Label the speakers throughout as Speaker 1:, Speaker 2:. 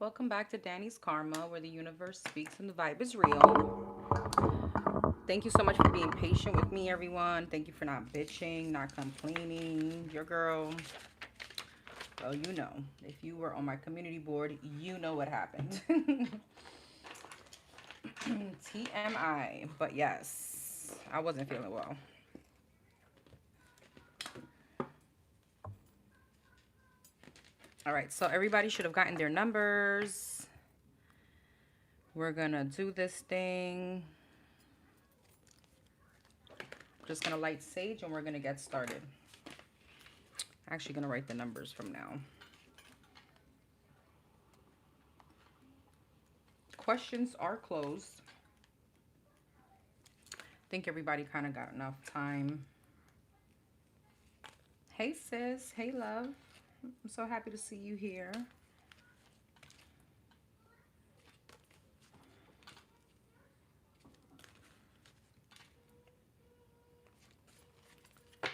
Speaker 1: Welcome back to Danny's Karma, where the universe speaks and the vibe is real. Thank you so much for being patient with me, everyone. Thank you for not bitching, not complaining. Your girl, well, you know, if you were on my community board, you know what happened. TMI. But yes, I wasn't feeling well. All right, so everybody should have gotten their numbers. We're gonna do this thing. Just gonna light sage and we're gonna get started. Actually gonna write the numbers from now. Questions are closed. I think everybody kind of got enough time. Hey sis, hey love. I'm so happy to see you here.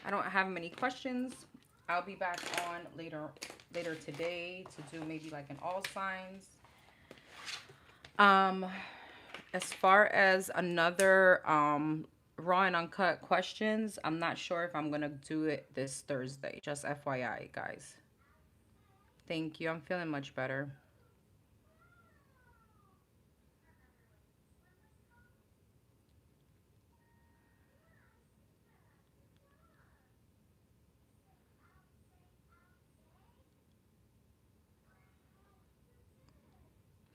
Speaker 1: I don't have many questions. I'll be back on later today to do maybe like an all signs. As far as another raw and uncut questions, I'm not sure if I'm gonna do it this Thursday. Just FYI, guys. Thank you. I'm feeling much better.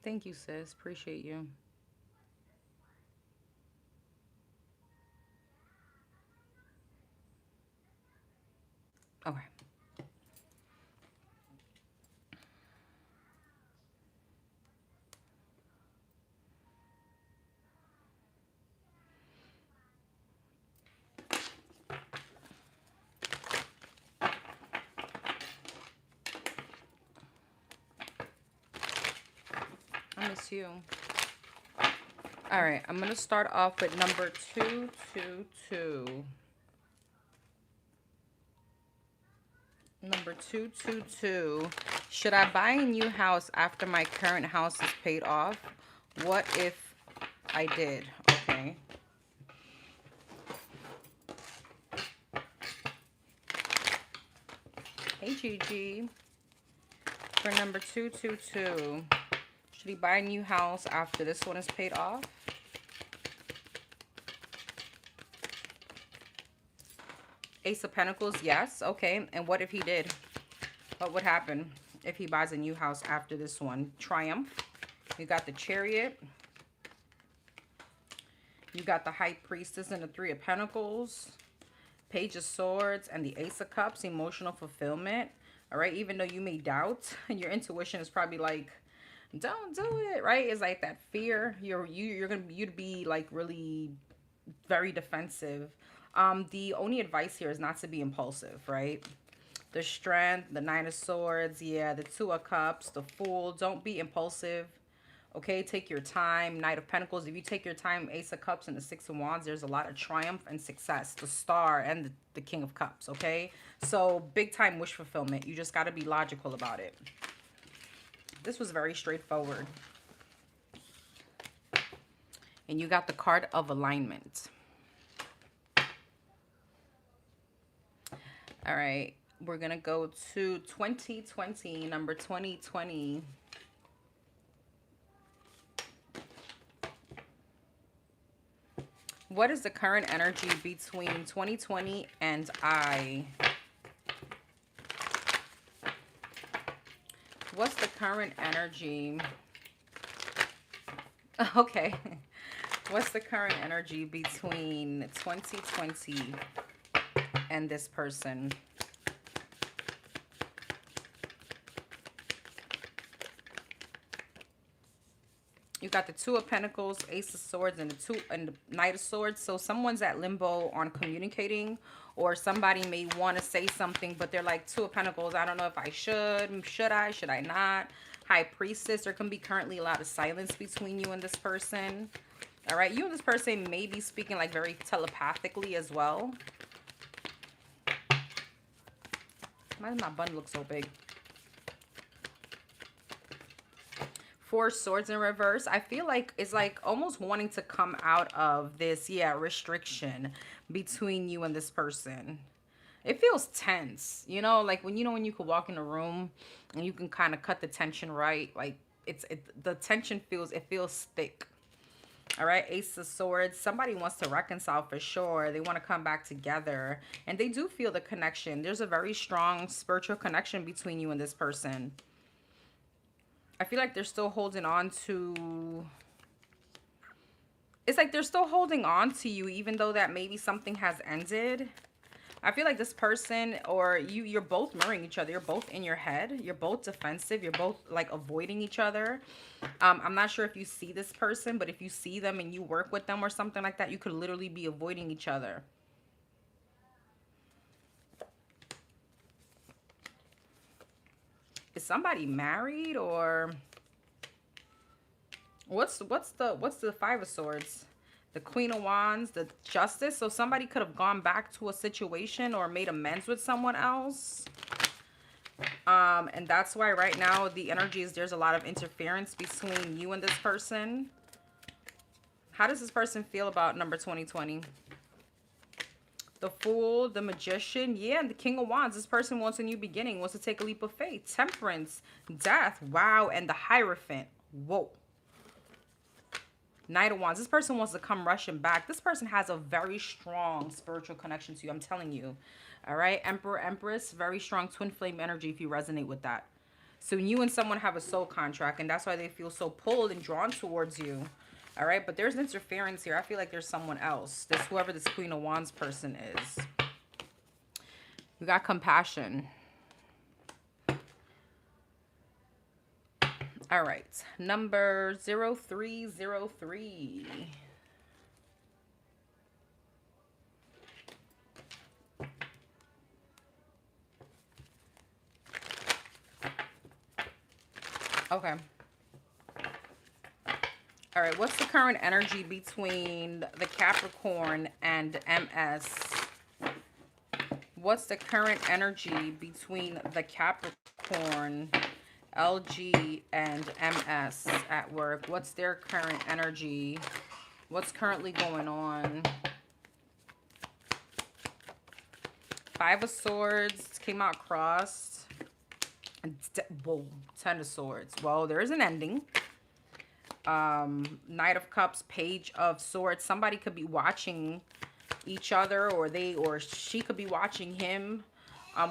Speaker 1: Thank you, sis. Appreciate you. Okay. I miss you. All right, I'm going to start off with number 222. Number 222. Should I buy a new house after my current house is paid off? What if I did? Okay. Hey, Gigi. For number 222. Should he buy a new house after this one is paid off? Ace of Pentacles, yes. Okay. And what if he did? What would happen if he buys a new house after this one? Triumph. You got the Chariot. You got the High Priestess and the Three of Pentacles. Page of Swords and the Ace of Cups. Emotional fulfillment. All right. Even though you may doubt, your intuition is probably like, don't do it, right? It's like that fear. You'd be like really very defensive. The only advice here is not to be impulsive, right? The Strength, the Nine of Swords, yeah, the Two of Cups, the Fool. Don't be impulsive. Okay, take your time. Knight of Pentacles. If you take your time, Ace of Cups and the Six of Wands, there's a lot of triumph and success. The Star and the King of Cups, okay? So big time wish fulfillment. You just got to be logical about it. This was very straightforward. And you got the card of alignment. All right. We're going to go to 2020, number 2020. What is the current energy between 2020 and I? What's the current energy? Okay. What's the current energy between 2020 and this person? You got the Two of Pentacles, Ace of Swords, and the Knight of Swords. So someone's at limbo on communicating, or somebody may want to say something, but they're like, Two of Pentacles, I don't know if I should I not? High Priestess, there can be currently a lot of silence between you and this person. All right, you and this person may be speaking like very telepathically as well. Why does my bun look so big? Four Swords in reverse. I feel like it's like almost wanting to come out of this, yeah, restriction between you and this person. It feels tense, you know, like when when you could walk in a room and you can kind of cut the tension, right? Like the tension feels thick. All right, Ace of Swords. Somebody wants to reconcile for sure. They want to come back together, and they do feel the connection. There's a very strong spiritual connection between you and this person. I feel like they're still holding on to... It's like they're still holding on to you, even though that maybe something has ended. I feel like this person or you're both mirroring each other. You're both in your head. You're both defensive. You're both like avoiding each other. I'm not sure if you see this person, but if you see them and you work with them or something like that, you could literally be avoiding each other. Is somebody married, or what's the Five of Swords? The Queen of Wands, the Justice. So somebody could have gone back to a situation or made amends with someone else. And that's why right now the energy is there's a lot of interference between you and this person. How does this person feel about number 2020? The Fool, the Magician, yeah, and the King of Wands. This person wants a new beginning, wants to take a leap of faith. Temperance, Death, wow, and the Hierophant. Whoa. Knight of Wands. This person wants to come rushing back. This person has a very strong spiritual connection to you, I'm telling you. All right, Emperor, Empress, very strong twin flame energy if you resonate with that. So you and someone have a soul contract, and that's why they feel so pulled and drawn towards you. All right, but there's interference here. I feel like there's someone else. This whoever this Queen of Wands person is. We got compassion. All right, number 0303. Okay. All right, what's the current energy between the Capricorn and MS? What's the current energy between the Capricorn, LG, and MS at work? What's their current energy? What's currently going on? Five of Swords came out crossed. Whoa, Ten of Swords. Well, there is an ending. Knight of Cups, Page of Swords. Somebody could be watching each other, or she could be watching him.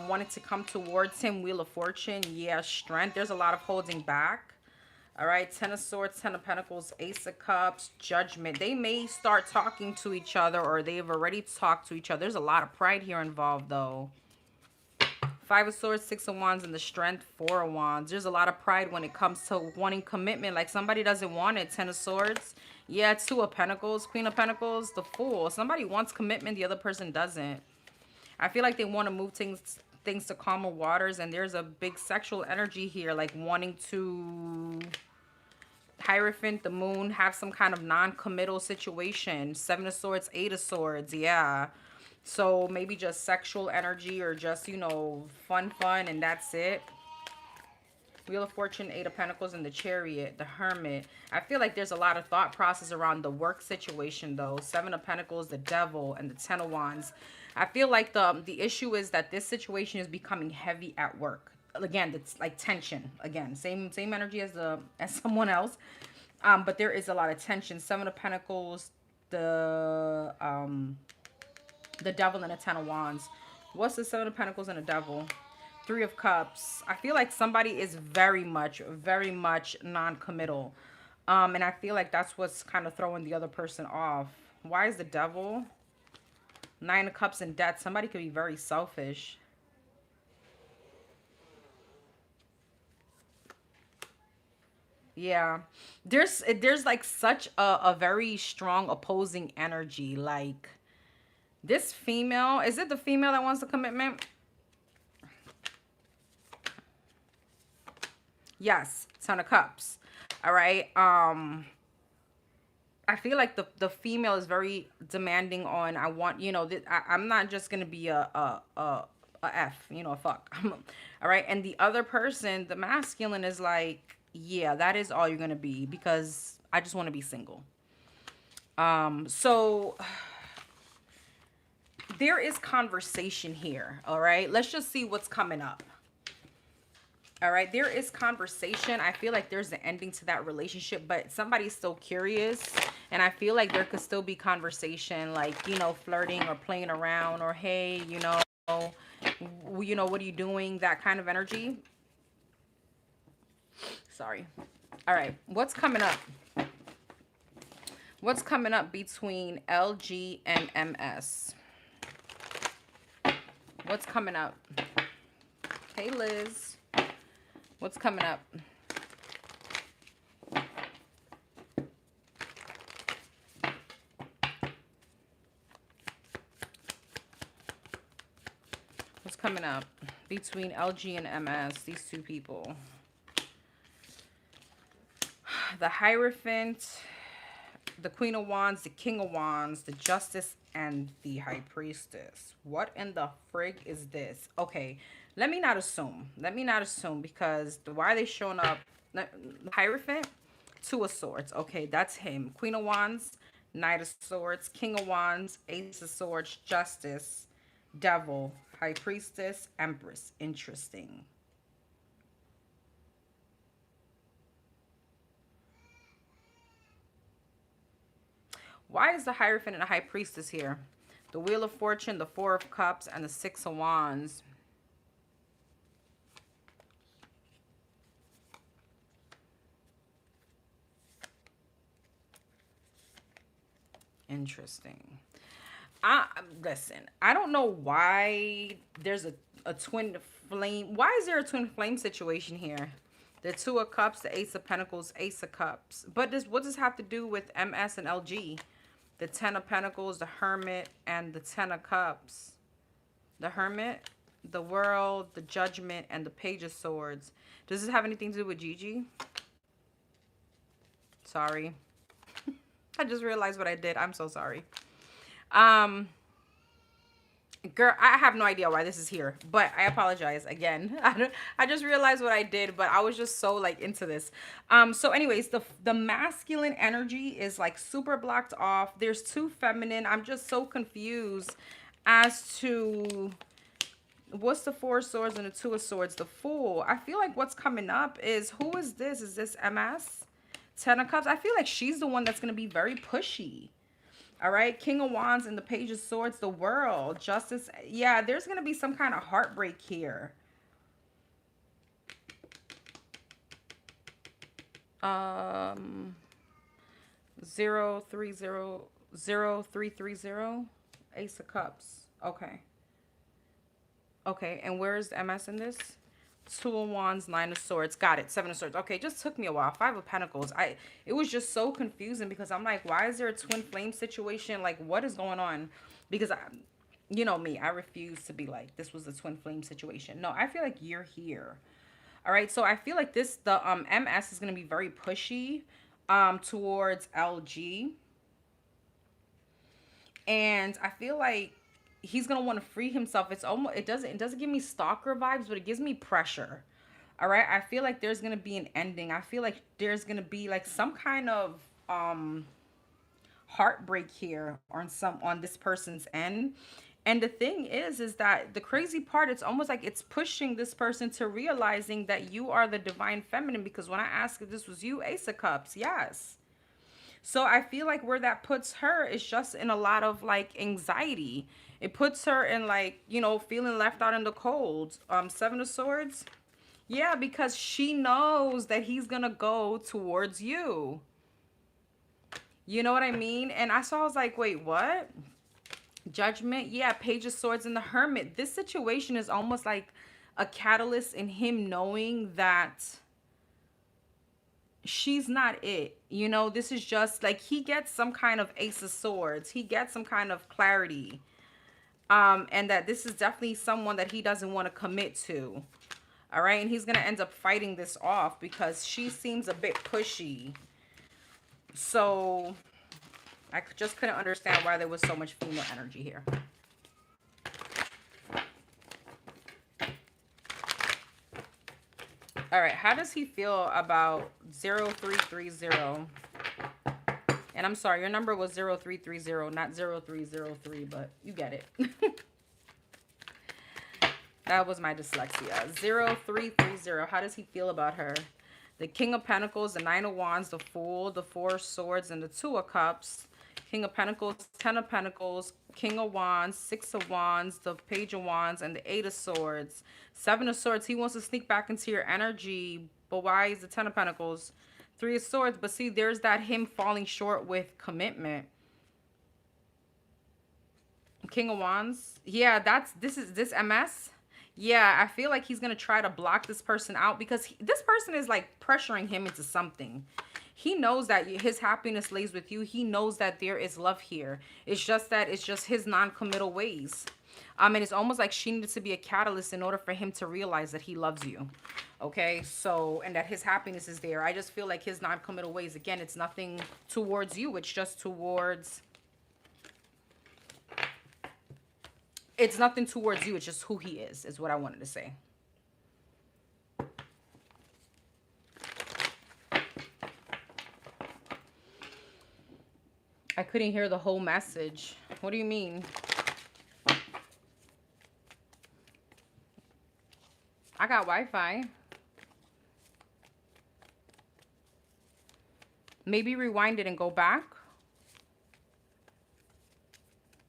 Speaker 1: Wanted to come towards him. Wheel of Fortune, yeah, Strength. There's a lot of holding back. All right, Ten of Swords, Ten of Pentacles, Ace of Cups, Judgment. They may start talking to each other, or they've already talked to each other. There's a lot of pride here involved, though. Five of Swords, Six of Wands, and the Strength, Four of Wands. There's a lot of pride when it comes to wanting commitment. Like somebody doesn't want it. Ten of Swords. Yeah, Two of Pentacles, Queen of Pentacles, the Fool. Somebody wants commitment, the other person doesn't. I feel like they want to move things to calmer waters, and there's a big sexual energy here, like wanting to Hierophant, the Moon, have some kind of non-committal situation. Seven of Swords, Eight of Swords, yeah. So maybe just sexual energy, or just, you know, fun, and that's it. Wheel of Fortune, Eight of Pentacles, and the Chariot, the Hermit. I feel like there's a lot of thought process around the work situation, though. Seven of Pentacles, the Devil, and the Ten of Wands. I feel like the issue is that this situation is becoming heavy at work. Again, it's like tension. Again, same energy as someone else. But there is a lot of tension. Seven of Pentacles, the Devil, and the Ten of Wands. What's the Seven of Pentacles and the Devil? Three of Cups. I feel like somebody is very much non-committal. And I feel like that's what's kind of throwing the other person off. Why is the Devil? Nine of Cups and Death. Somebody could be very selfish. Yeah. There's like such a very strong opposing energy. Like this female, is it the female that wants the commitment? Yes, Ten of Cups. All right. I feel like the female is very demanding on, I want, you know, I'm not just gonna be a F, you know, a fuck. All right. And the other person, the masculine, is like, Yeah, that is all you're going to be, because I just want to be single. So there is conversation here. All right. Let's just see what's coming up. All right. There is conversation. I feel like there's an ending to that relationship, but somebody's still curious. And I feel like there could still be conversation, like, you know, flirting or playing around, or, hey, you know, what are you doing? That kind of energy. Sorry. All right. What's coming up? What's coming up between LG and MS? What's coming up? Hey, Liz. What's coming up? What's coming up between LG and MS, these two people? The Hierophant, the Queen of Wands, the King of Wands, the Justice, and the High Priestess. What in the frig is this? Okay, let me not assume. Let me not assume, because why are they showing up? Hierophant, Two of Swords. Okay, that's him. Queen of Wands, Knight of Swords, King of Wands, Ace of Swords, Justice, Devil, High Priestess, Empress. Interesting. Why is the Hierophant and the High Priestess here? The Wheel of Fortune, the Four of Cups, and the Six of Wands. Interesting. Listen, I don't know why there's a twin flame. Why is there a twin flame situation here? The Two of Cups, the Ace of Pentacles, Ace of Cups. But what does this have to do with MS and LG? The Ten of Pentacles, the Hermit, and the Ten of Cups. The Hermit, the World, the Judgment, and the Page of Swords. Does this have anything to do with Gigi? Sorry. I just realized what I did. I'm so sorry. Girl, I have no idea why this is here, but I apologize again. I just realized what I did, but I was just so like into this. So anyways, the masculine energy is like super blocked off. There's two feminine. I'm just so confused as to what's the Four of Swords and the Two of Swords. The Fool. I feel like what's coming up is, who is this? Is this MS? Ten of Cups. I feel like she's the one that's going to be very pushy. All right, King of Wands and the Page of Swords, the World, Justice. Yeah, there's going to be some kind of heartbreak here. 0330, Ace of Cups. Okay. Okay, and where's MS in this? Two of Wands, Nine of Swords. Got it. Seven of Swords. Okay, it just took me a while. Five of Pentacles. It was just so confusing, because I'm like, why is there a twin flame situation? Like, what is going on? Because you know me, I refuse to be like, this was a twin flame situation. No, I feel like you're here. All right, so I feel like the MS is going to be very pushy towards LG. And I feel like he's gonna want to free himself. It doesn't give me stalker vibes, but it gives me pressure. All right, I feel like there's gonna be an ending. I feel like there's gonna be like some kind of heartbreak here on this person's end. And the thing is that the crazy part, it's almost like it's pushing this person to realizing that you are the divine feminine, because when I asked if this was you, Ace of Cups, yes. So I feel like where that puts her is just in a lot of like anxiety. It puts her in like, you know, feeling left out in the cold. Seven of Swords. Yeah, because she knows that he's going to go towards you. You know what I mean? And I was like, wait, what? Judgment. Yeah, Page of Swords and the Hermit. This situation is almost like a catalyst in him knowing that she's not it. You know, this is just like, he gets some kind of Ace of Swords. He gets some kind of clarity. And that this is definitely someone that he doesn't want to commit to. All right. And he's going to end up fighting this off because she seems a bit pushy. So I just couldn't understand why there was so much female energy here. All right, how does he feel about 0330? And I'm sorry, your number was 0330, not 0303, but you get it. That was my dyslexia. 0330. How does he feel about her? The King of Pentacles, the Nine of Wands, the Fool, the Four of Swords, and the Two of Cups. King of Pentacles, Ten of Pentacles, King of Wands, Six of Wands, the Page of Wands, and the Eight of Swords. Seven of Swords. He wants to sneak back into your energy. But why is the Ten of Pentacles? Three of Swords. But see, there's that him falling short with commitment. King of Wands. Yeah, this MS. Yeah, I feel like he's going to try to block this person out because this person is like pressuring him into something. He knows that his happiness lays with you. He knows that there is love here. It's just his non-committal ways. And it's almost like she needs to be a catalyst in order for him to realize that he loves you. Okay, so, and that his happiness is there. I just feel like his non-committal ways, again, it's nothing towards you. It's just towards... It's nothing towards you. It's just who he is what I wanted to say. I couldn't hear the whole message. What do you mean? I got Wi-Fi. Maybe rewind it and go back.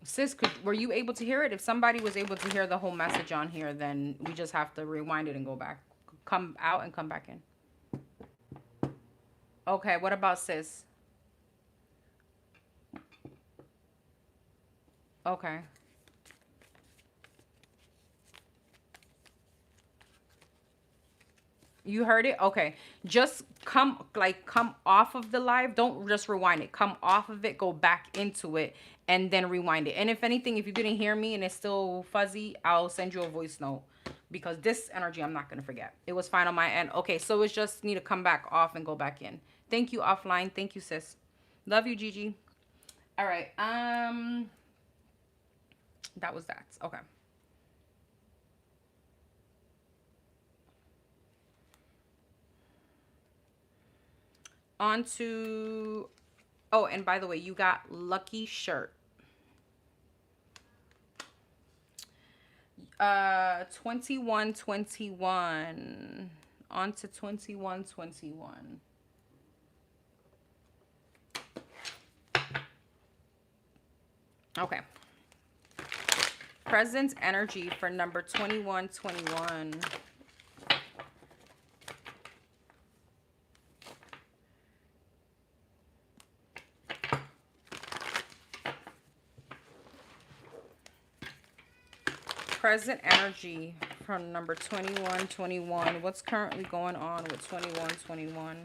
Speaker 1: Sis, were you able to hear it? If somebody was able to hear the whole message on here, then we just have to rewind it and go back. Come out and come back in. Okay, what about sis? Okay. You heard it? Okay. Just come off of the live. Don't just rewind it. Come off of it, go back into it, and then rewind it. And if anything, if you didn't hear me and it's still fuzzy, I'll send you a voice note. Because this energy, I'm not going to forget. It was fine on my end. Okay, so it's just need to come back off and go back in. Thank you, offline. Thank you, sis. Love you, Gigi. All right. That was that. Okay. On to... Oh, and by the way, you got lucky shirt. 2121. On to 2121. Okay. Present energy for number 2121. Present energy from number 2121. What's currently going on with 2121?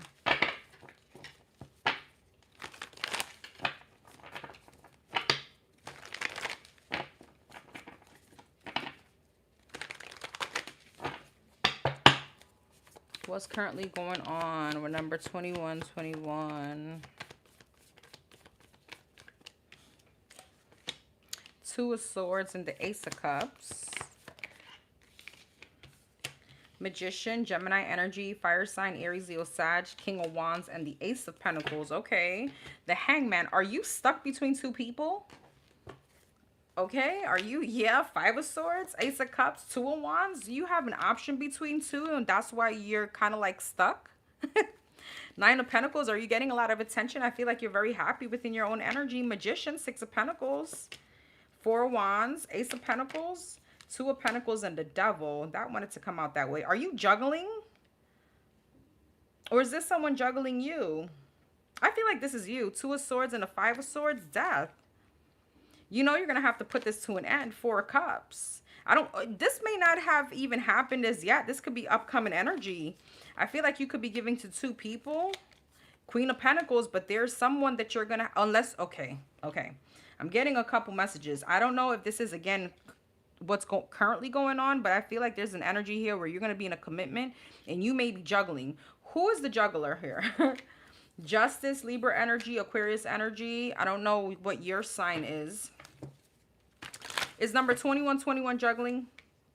Speaker 1: What's currently going on with number 2121? Two of Swords and the Ace of Cups. Magician, Gemini energy, fire sign, Aries, Leo, Sag, King of Wands, and the Ace of Pentacles. Okay. The Hangman. Are you stuck between two people? Okay. Are you? Yeah. Five of Swords, Ace of Cups, Two of Wands. You have an option between two, and that's why you're kind of like stuck. Nine of Pentacles. Are you getting a lot of attention? I feel like you're very happy within your own energy. Magician, Six of Pentacles, Four of Wands, Ace of Pentacles, Two of Pentacles, and the Devil. That wanted to come out that way. Are you juggling? Or is this someone juggling you? I feel like this is you. Two of Swords and a Five of Swords. Death. You know you're going to have to put this to an end. Four of Cups. This may not have even happened as yet. This could be upcoming energy. I feel like you could be giving to two people. Queen of Pentacles, but there's someone that you're going to, unless, okay. I'm getting a couple messages. I don't know if this is, again, what's currently going on, but I feel like there's an energy here where you're going to be in a commitment and you may be juggling. Who is the juggler here? Justice, Libra energy, Aquarius energy. I don't know what your sign is. Is number 2121 juggling?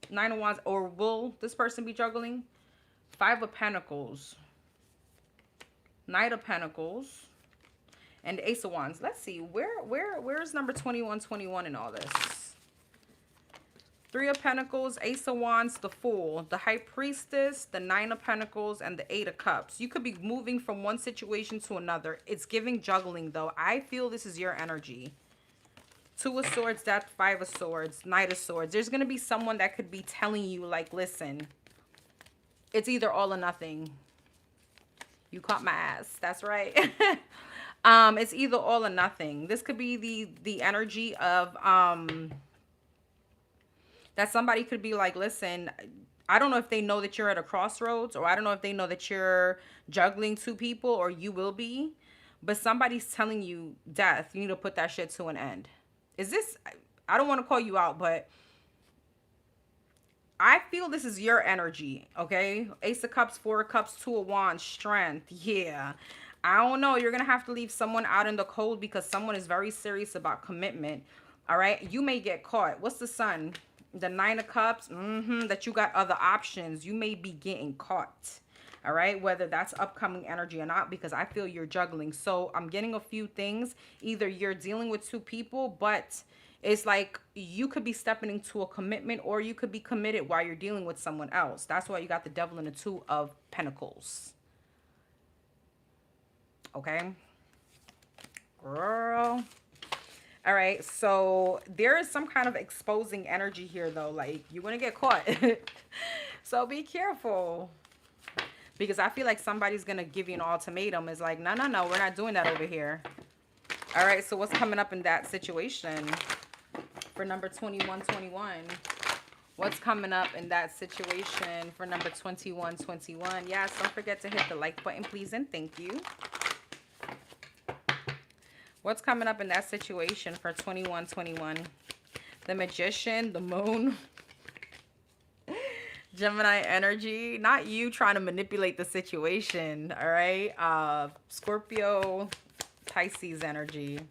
Speaker 1: Nine of Wands, or will this person be juggling? Five of Pentacles, Knight of Pentacles, and the Ace of Wands. Let's see, where's number 2121 in all this? Three of Pentacles, Ace of Wands, the Fool, the High Priestess, the Nine of Pentacles, and the Eight of Cups. You could be moving from one situation to another. It's giving juggling, though. I feel this is your energy. Two of Swords, Death, Five of Swords, Knight of Swords. There's going to be someone that could be telling you, like, listen, it's either all or nothing. You caught my ass. That's right. It's either all or nothing. This could be the energy of that somebody could be like, listen, I don't know if they know that you're at a crossroads, or I don't know if they know that you're juggling two people, or you will be, but somebody's telling you, death, you need to put that shit to an end. Is this, I don't want to call you out, but I feel this is your energy, okay? Ace of Cups, Four of Cups, Two of Wands, Strength. Yeah. I don't know. You're going to have to leave someone out in the cold because someone is very serious about commitment, all right? You may get caught. What's the Sun? The Nine of Cups, that you got other options. You may be getting caught, all right? Whether that's upcoming energy or not, because I feel you're juggling. So I'm getting a few things. Either you're dealing with two people, but it's like you could be stepping into a commitment, or you could be committed while you're dealing with someone else. That's why you got the Devil and the Two of Pentacles. Okay? Girl. All right, so there is some kind of exposing energy here, though. Like, you're going to get caught. So be careful. Because I feel like somebody's going to give you an ultimatum. It's like, no, we're not doing that over here. All right, so what's coming up in that situation for number 2121? What's coming up in that situation for number 2121? Yes, don't forget to hit the like button, please, and thank you. What's coming up in that situation for 2121? The Magician, the Moon, Gemini energy. Not you trying to manipulate the situation, all right? Scorpio, Pisces energy.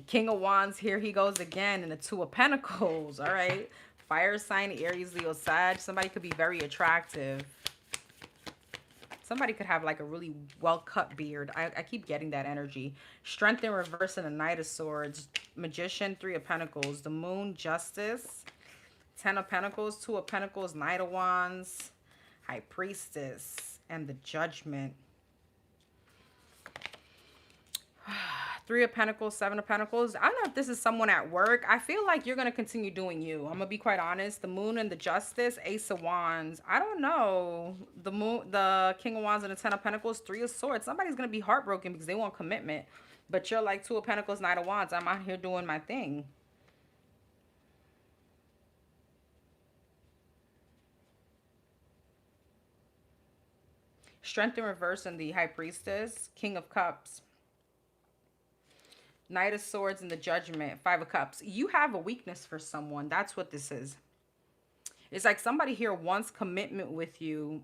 Speaker 1: King of Wands, here he goes again, and the Two of Pentacles, all right? Fire sign, Aries, Leo, Sag. Somebody could be very attractive. Somebody could have like a really well-cut beard. I keep getting that energy. Strength in reverse and a Knight of Swords. Magician, Three of Pentacles. The Moon, Justice. Ten of Pentacles, Two of Pentacles, Knight of Wands. High Priestess. And the Judgment. Three of Pentacles, Seven of Pentacles. I don't know if this is someone at work. I feel like you're going to continue doing you. I'm going to be quite honest. The Moon and the Justice, Ace of Wands. I don't know. The Moon, the King of Wands and the Ten of Pentacles, Three of Swords. Somebody's going to be heartbroken because they want commitment. But you're like Two of Pentacles, Knight of Wands. I'm out here doing my thing. Strength in reverse and the High Priestess, King of Cups. Knight of Swords and the Judgment, Five of Cups. You have a weakness for someone. That's what this is. It's like somebody here wants commitment with you.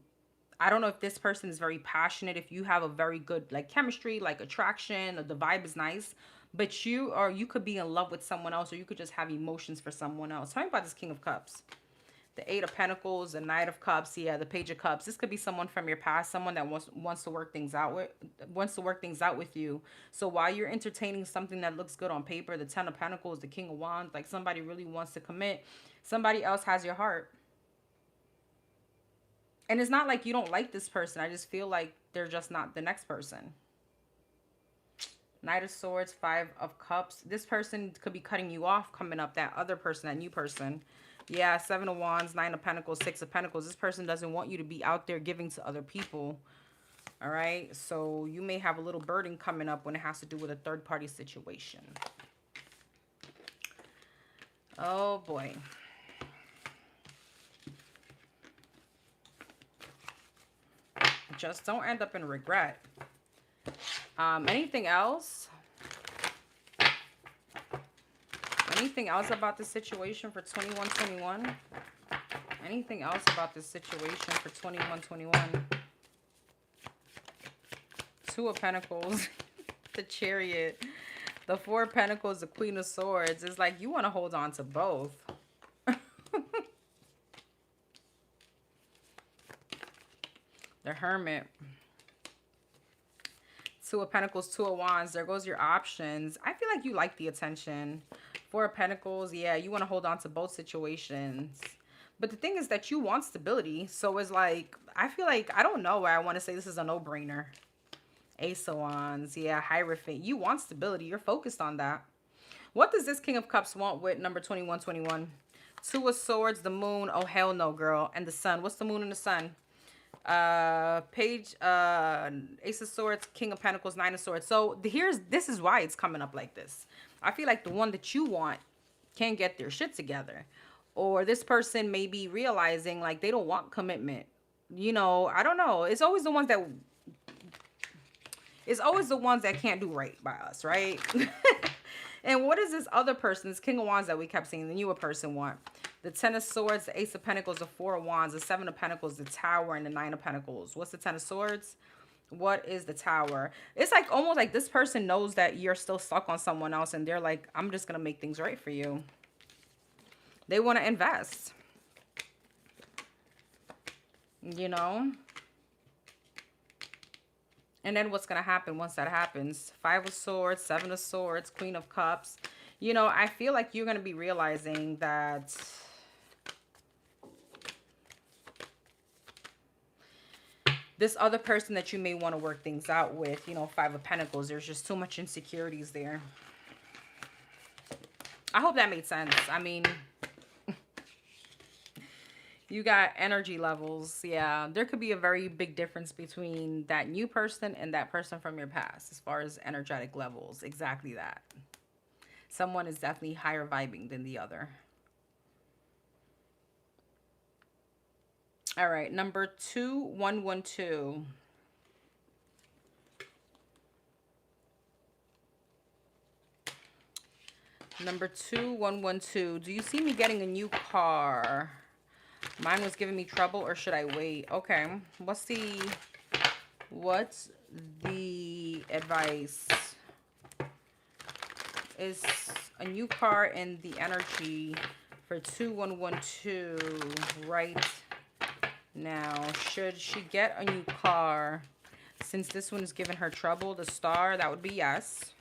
Speaker 1: I don't know if this person is very passionate, if you have a very good like chemistry, like attraction, or the vibe is nice, but you could be in love with someone else, or you could just have emotions for someone else. Tell me about this King of Cups. The Eight of Pentacles, the Knight of Cups, yeah, the Page of Cups. This could be someone from your past, someone that wants to work things out with you. So while you're entertaining something that looks good on paper, the Ten of Pentacles, the King of Wands, like somebody really wants to commit. Somebody else has your heart. And it's not like you don't like this person. I just feel like they're just not the next person. Knight of Swords, Five of Cups. This person could be cutting you off coming up, that other person, that new person. Yeah, Seven of Wands, Nine of Pentacles, Six of Pentacles. This person doesn't want you to be out there giving to other people. All right? So you may have a little burden coming up when it has to do with a third-party situation. Oh, boy. Just don't end up in regret. Anything else? Anything else about this situation for 2121? Anything else about this situation for 2121? Two of Pentacles, the Chariot, the Four of Pentacles, the Queen of Swords. It's like you want to hold on to both. The Hermit. Two of Pentacles, Two of Wands. There goes your options. I feel like you like the attention. Four of Pentacles. Yeah, you want to hold on to both situations. But the thing is that you want stability. So it's like, I feel like, I don't know why I want to say this is a no-brainer. Ace of Wands. Yeah, Hierophant. You want stability. You're focused on that. What does this King of Cups want with number 2121? Two of Swords, the Moon. Oh, hell no, girl. And the Sun. What's the Moon and the Sun? Ace of Swords, King of Pentacles, Nine of Swords. So this is why it's coming up like this. I feel like the one that you want can't get their shit together, or this person may be realizing like they don't want commitment. You know, I don't know. It's always the ones that can't do right by us, right? And what is this other person, this King of Wands that we kept seeing, the newer person want? The Ten of Swords, the Ace of Pentacles, the Four of Wands, the Seven of Pentacles, the Tower, and the Nine of Pentacles. What's the Ten of Swords? What is the Tower? It's like almost like this person knows that you're still stuck on someone else, and they're like, I'm just going to make things right for you. They want to invest. You know? And then what's going to happen once that happens? Five of Swords, Seven of Swords, Queen of Cups. You know, I feel like you're going to be realizing that this other person that you may want to work things out with, you know, Five of Pentacles, there's just too much insecurities there. I hope that made sense. I mean, you got energy levels. Yeah, there could be a very big difference between that new person and that person from your past as far as energetic levels. Exactly that. Someone is definitely higher vibing than the other. All right, number 2112. Number 2112. Do you see me getting a new car? Mine was giving me trouble, or should I wait? Okay. What's the advice? Is a new car in the energy for 2112 right now? Should she get a new car? Since this one is giving her trouble, the Star, that would be yes.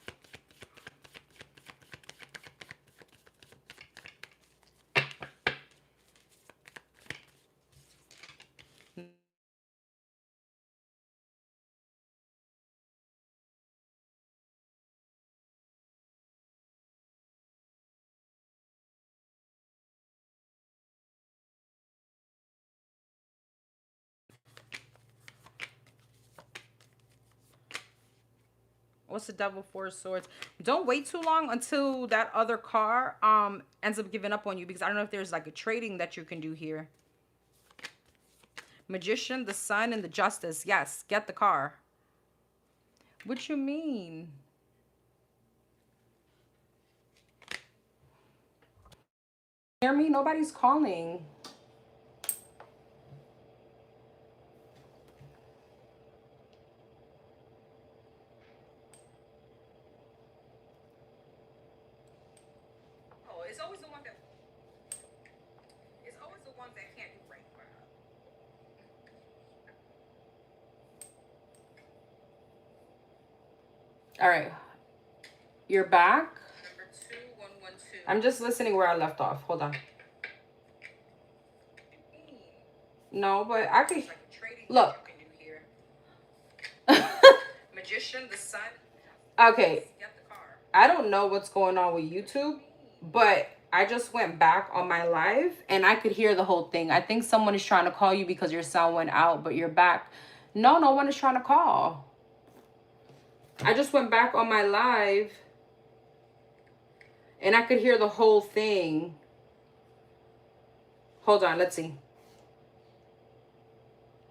Speaker 1: What's the Devil, Four of Swords? Don't wait too long until that other car ends up giving up on you, because I don't know if there's like a trading that you can do here. Magician, the Sun, and the Justice. Yes, get the car. What you mean? Hear me? Nobody's calling. Oh, it's always the one that can't do right. All right. You're back. Number 2112. I'm just listening where I left off. Hold on. No, but I could look. Magician, the Sun. Okay. I don't know what's going on with YouTube, but I just went back on my live and I could hear the whole thing. I think someone is trying to call you because your sound went out, but you're back. No, no one is trying to call. I just went back on my live and I could hear the whole thing. Hold on, let's see.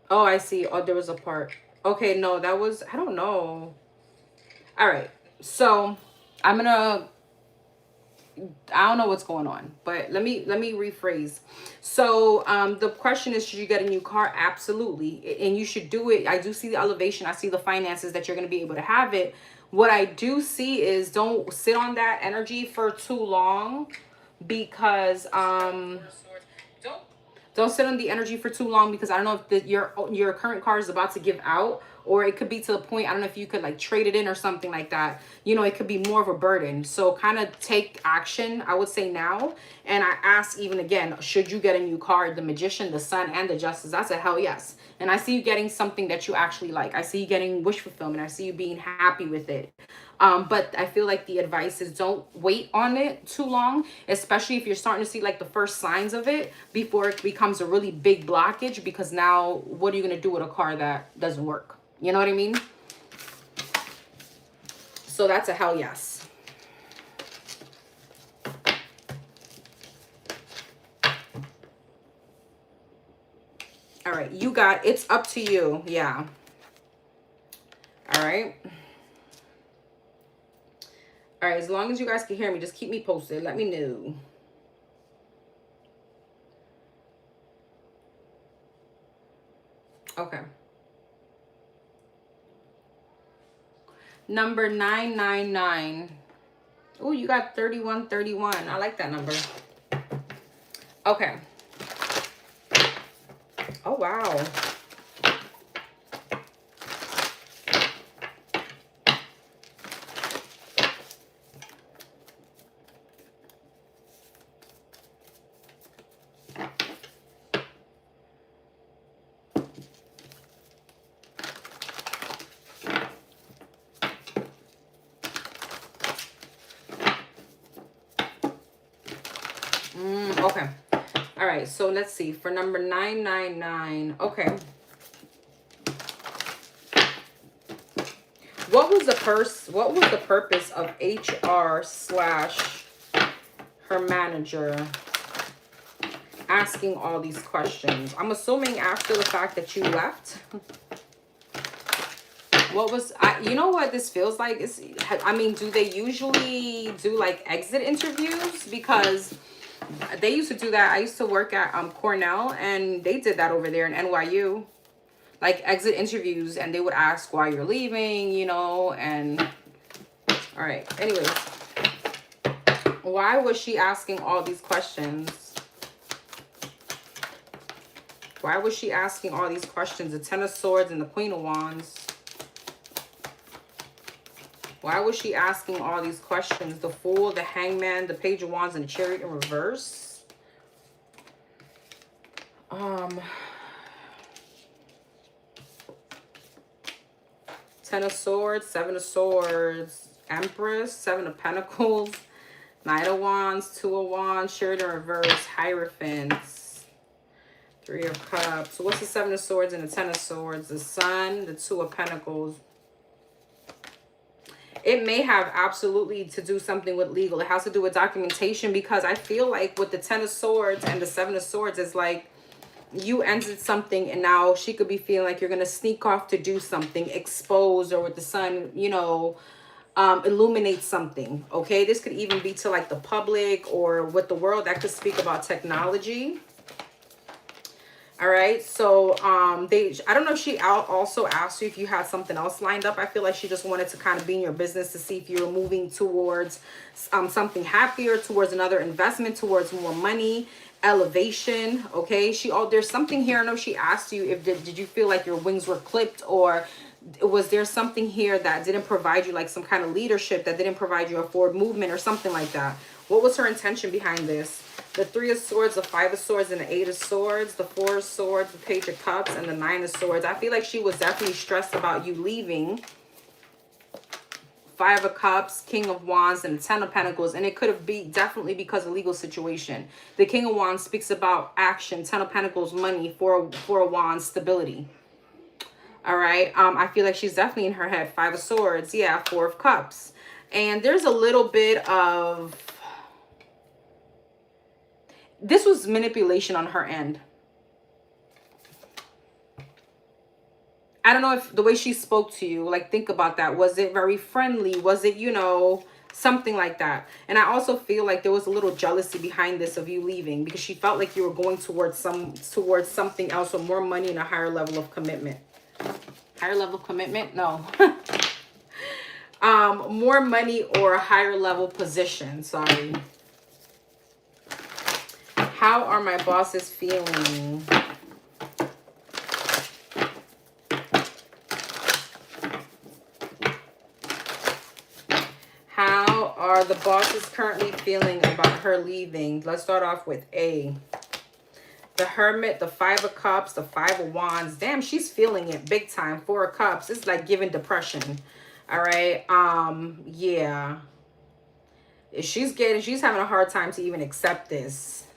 Speaker 1: Oh, I see. Oh, there was a part. Okay, no, that was, I don't know. All right, so I don't know what's going on, but let me rephrase. So the question is, should you get a new car? Absolutely. And you should do it. I do see the elevation. I see the finances that you're going to be able to have it. What I do see is, don't sit on that energy for too long, because Don't sit on the energy for too long, because I don't know if your current card is about to give out, or it could be to the point, I don't know if you could like trade it in or something like that. You know, it could be more of a burden. So kind of take action, I would say, now. And I ask even again, should you get a new card, the Magician, the Sun, and the Justice? That's a hell yes. And I see you getting something that you actually like. I see you getting wish fulfillment. I see you being happy with it. But I feel like the advice is don't wait on it too long, especially if you're starting to see like the first signs of it before it becomes a really big blockage, because now what are you going to do with a car that doesn't work? You know what I mean? So that's a hell yes. All right, you got, it's up to you. Yeah. All right. All right, as long as you guys can hear me, just keep me posted. Let me know. Okay. Number 999. Oh, you got 3131. I like that number. Okay. Oh, wow. Okay. All right. So let's see. For number 999. Okay. What was the purpose of HR / her manager asking all these questions? I'm assuming after the fact that you left. What was, you know what this feels like? I mean, do they usually do like exit interviews? Because they used to do that. I used to work at Cornell, and they did that over there in NYU. Like exit interviews, and they would ask why you're leaving, you know, and all right. Anyways, why was she asking all these questions? Why was she asking all these questions? The Ten of Swords and the Queen of Wands. Why was she asking all these questions? The Fool, the Hangman, the Page of Wands, and the Chariot in reverse. Ten of Swords, Seven of Swords, Empress, Seven of Pentacles, Knight of Wands, Two of Wands, Chariot in reverse, Hierophant, Three of Cups. So what's the Seven of Swords and the Ten of Swords? The Sun, the Two of Pentacles. It may have absolutely to do something with legal. It has to do with documentation, because I feel like with the Ten of Swords and the Seven of Swords, it's like you ended something, and now she could be feeling like you're going to sneak off to do something, expose, or with the Sun, you know, illuminate something. Okay, this could even be to like the public or with the world. That could speak about technology. All right, so I don't know if she also asked you if you had something else lined up. I feel like she just wanted to kind of be in your business to see if you were moving towards something happier, towards another investment, towards more money, elevation. Okay, there's something here. I know she asked you if did you feel like your wings were clipped, or was there something here that didn't provide you like some kind of leadership, that didn't provide you a forward movement or something like that? What was her intention behind this? The Three of Swords, the Five of Swords, and the Eight of Swords, the Four of Swords, the Page of Cups, and the Nine of Swords. I feel like she was definitely stressed about you leaving. Five of Cups, King of Wands, and the Ten of Pentacles. And it could have been definitely because of legal situation. The King of Wands speaks about action. Ten of Pentacles, money. Four of Wands, stability. All right. I feel like she's definitely in her head. Five of Swords. Yeah, Four of Cups. And there's a little bit of... This was manipulation on her end. I don't know if the way she spoke to you, like, think about that. Was it very friendly? Was it, you know, something like that? And I also feel like there was a little jealousy behind this of you leaving, because she felt like you were going towards something else, with more money and a higher level of commitment. Higher level of commitment? No. More money or a higher level position. Sorry. How are my bosses feeling? How are the bosses currently feeling about her leaving? Let's start off with A. The Hermit, the Five of Cups, the Five of Wands. Damn, she's feeling it big time. Four of Cups. It's like giving depression. All right. Yeah. She's having a hard time to even accept this.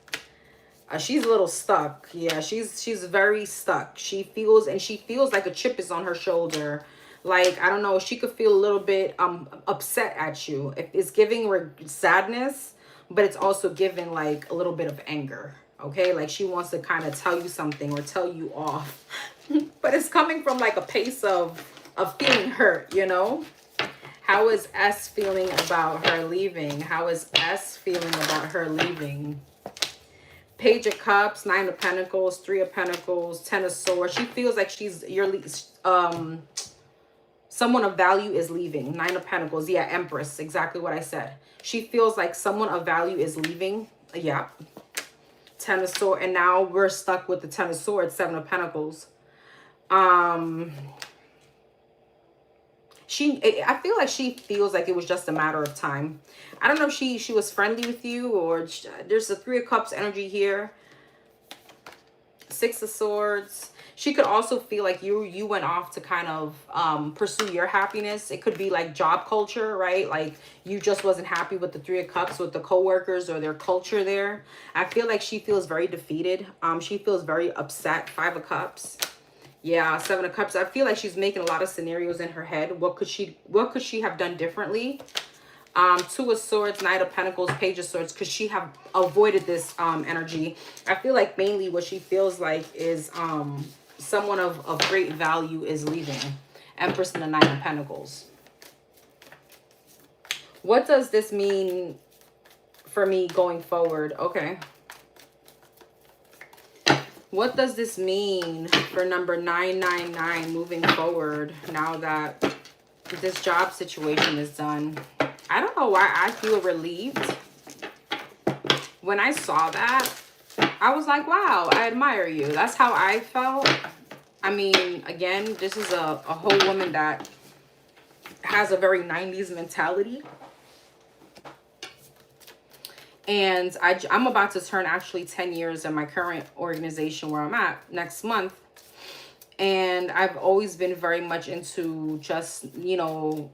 Speaker 1: She's a little stuck. Yeah, she's very stuck. She feels like a chip is on her shoulder. Like, I don't know, she could feel a little bit upset at you. It's giving her sadness, but it's also giving like a little bit of anger. Okay, like she wants to kind of tell you something or tell you off. But it's coming from like a place of feeling hurt, you know? How is S feeling about her leaving? How is S feeling about her leaving? Page of Cups, Nine of Pentacles, Three of Pentacles, Ten of Swords. She feels like someone of value is leaving. Nine of Pentacles. Yeah, Empress. Exactly what I said. She feels like someone of value is leaving. Yeah. Ten of Swords. And now we're stuck with the Ten of Swords, Seven of Pentacles. I feel like she feels like it was just a matter of time. I don't know if she was friendly with you, or there's the Three of Cups energy here. Six of Swords. She could also feel like you went off to kind of pursue your happiness. It could be like job culture, right? Like you just wasn't happy with the Three of Cups with the coworkers or their culture there. I feel like she feels very defeated. She feels very upset. Five of Cups. Yeah, Seven of Cups. I feel like she's making a lot of scenarios in her head. What could she have done differently? Two of Swords, Knight of Pentacles, Page of Swords. Could she have avoided this energy? I feel like mainly what she feels like is someone of great value is leaving. Empress and the Nine of Pentacles. What does this mean for me going forward? Okay. What does this mean for number 999 moving forward now that this job situation is done? I don't know why I feel relieved. When I saw that, I was like, wow, I admire you. That's how I felt. I mean, again, this is a whole woman that has a very 90s mentality. And I'm about to turn actually 10 years in my current organization where I'm at next month. And I've always been very much into just, you know,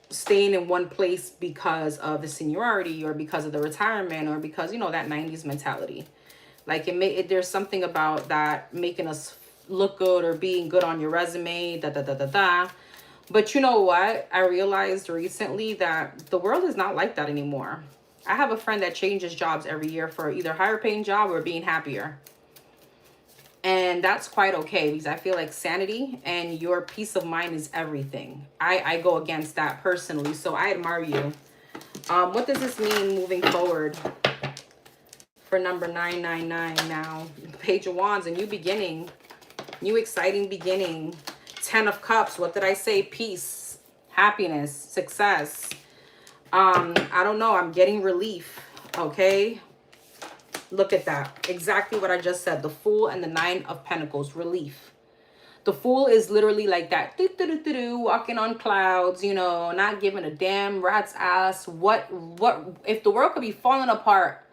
Speaker 1: staying in one place because of the seniority or because of the retirement or because, you know, that 90s mentality. Like there's something about that making us look good or being good on your resume, But you know what? I realized recently that the world is not like that anymore. I have a friend that changes jobs every year for either higher paying job or being happier. And that's quite okay because I feel like sanity and your peace of mind is everything. I go against that personally. So I admire you. What does this mean moving forward for number 999 now? Page of Wands, a new beginning. New exciting beginning. Ten of Cups. What did I say? Peace, happiness, success. I don't know. I'm getting relief. Okay. Look at that. Exactly what I just said. The Fool and the Nine of Pentacles. Relief. The Fool is literally like that. Walking on clouds, you know, not giving a damn rat's ass. What if the world could be falling apart